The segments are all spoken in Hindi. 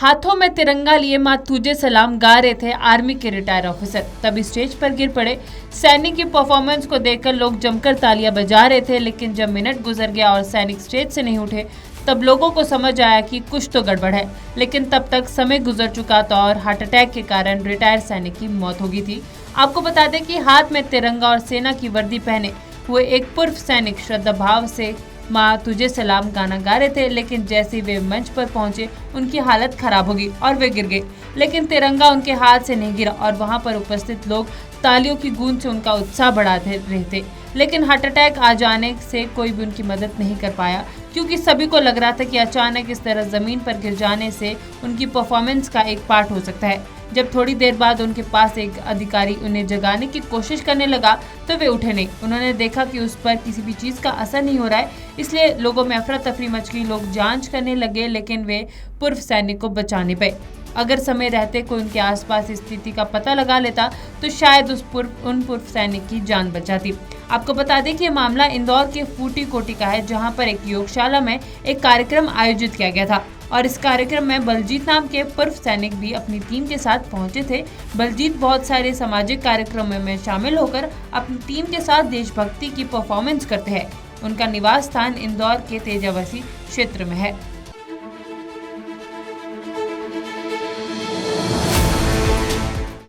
हाथों में तिरंगा लिए मां तुझे सलाम गा रहे थे आर्मी के रिटायर ऑफिसर। तब स्टेज पर गिर पड़े। सैनिक की परफॉर्मेंस को देखकर लोग जमकर तालियां बजा रहे थे, लेकिन जब मिनट गुजर गया और सैनिक स्टेज से नहीं उठे तब लोगों को समझ आया कि कुछ तो गड़बड़ है। लेकिन तब तक समय गुजर चुका था और हार्ट अटैक के कारण रिटायर सैनिक की मौत हो गई थी। आपको बता दें कि हाथ में तिरंगा और सेना की वर्दी पहने हुए एक पूर्व सैनिक श्रद्धा भाव से माँ तुझे सलाम गाना गा रहे थे, लेकिन जैसे वे मंच पर पहुंचे उनकी हालत खराब हो गई और वे गिर गए। लेकिन तिरंगा उनके हाथ से नहीं गिरा और वहां पर उपस्थित लोग तालियों की गूंज से उनका उत्साह बढ़ाते रहे थे। लेकिन हार्ट अटैक आ जाने से कोई भी उनकी मदद नहीं कर पाया, क्योंकि सभी को लग रहा था कि अचानक इस तरह जमीन पर गिर जाने से उनकी परफॉर्मेंस का एक पार्ट हो सकता है। जब थोड़ी देर बाद उनके पास एक अधिकारी उन्हें जगाने की कोशिश करने लगा तो वे उठे नहीं। उन्होंने देखा कि उस पर किसी भी चीज का असर नहीं हो रहा है, इसलिए लोगों में अफरा तफरी मच गई। लोग जांच करने लगे, लेकिन वे पूर्व सैनिक को बचा नहीं पाए। अगर समय रहते कोई उनके आसपास स्थिति का पता लगा लेता तो शायद उन पूर्व सैनिक की जान बचाती। आपको बता दें कि ये मामला इंदौर के फूटी कोटी का है, जहां पर एक योगशाला में एक कार्यक्रम आयोजित किया गया था और इस कार्यक्रम में बलजीत नाम के पूर्व सैनिक भी अपनी टीम के साथ पहुंचे थे। बलजीत बहुत सारे सामाजिक कार्यक्रमों में शामिल होकर अपनी टीम के साथ देशभक्ति की परफॉर्मेंस करते हैं। उनका निवास स्थान इंदौर के तेजावसी क्षेत्र में है।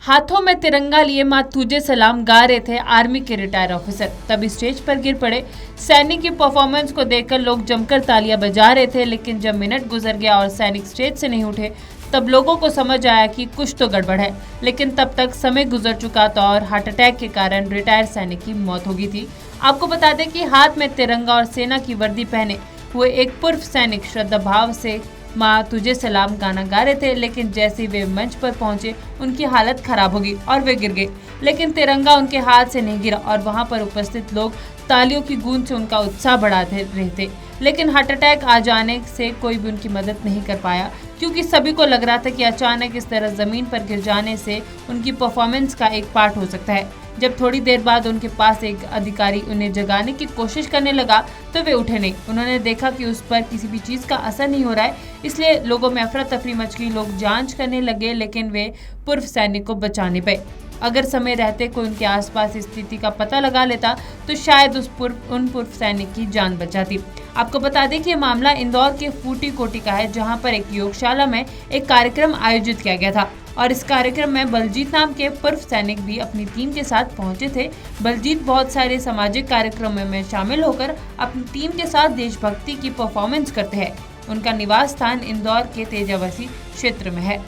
हाथों में तिरंगा लिए मां तुझे सलाम गा रहे थे आर्मी के रिटायर ऑफिसर। तब स्टेज पर गिर पड़े। सैनिक की परफॉर्मेंस को देखकर लोग जमकर तालियां बजा रहे थे, लेकिन जब मिनट गुजर गया और सैनिक स्टेज से नहीं उठे तब लोगों को समझ आया कि कुछ तो गड़बड़ है। लेकिन तब तक समय गुजर चुका था और हार्ट अटैक के कारण रिटायर सैनिक की मौत हो गई थी। आपको बता दें कि हाथ में तिरंगा और सेना की वर्दी पहने हुए एक पूर्व सैनिक श्रद्धा भाव से माँ तुझे सलाम गाना गा रहे थे, लेकिन जैसे वे मंच पर पहुंचे उनकी हालत खराब हो गई और वे गिर गए। लेकिन तिरंगा उनके हाथ से नहीं गिरा और वहां पर उपस्थित लोग तालियों की गूंज से उनका उत्साह बढ़ाते रहे थे। लेकिन हार्ट अटैक आ जाने से कोई भी उनकी मदद नहीं कर पाया, क्योंकि सभी को लग रहा था कि अचानक इस तरह जमीन पर गिर जाने से उनकी परफॉर्मेंस का एक पार्ट हो सकता है। जब थोड़ी देर बाद उनके पास एक अधिकारी उन्हें जगाने की कोशिश करने लगा तो वे उठे नहीं। उन्होंने देखा कि उस पर किसी भी चीज का असर नहीं हो रहा है, इसलिए लोगों में अफरा तफरी मच गई। लोग जांच करने लगे, लेकिन वे पूर्व सैनिक को बचा नहीं पाए। अगर समय रहते कोई उनके आसपास स्थिति का पता लगा लेता तो शायद उन पूर्व सैनिक की जान बचाती। आपको बता दें कि ये मामला इंदौर के फूटी कोटी का है, जहां पर एक योगशाला में एक कार्यक्रम आयोजित किया गया था और इस कार्यक्रम में बलजीत नाम के पूर्व सैनिक भी अपनी टीम के साथ पहुंचे थे। बलजीत बहुत सारे सामाजिक कार्यक्रमों में शामिल होकर अपनी टीम के साथ देशभक्ति की परफॉर्मेंस करते हैं। उनका निवास स्थान इंदौर के तेजावसी क्षेत्र में है।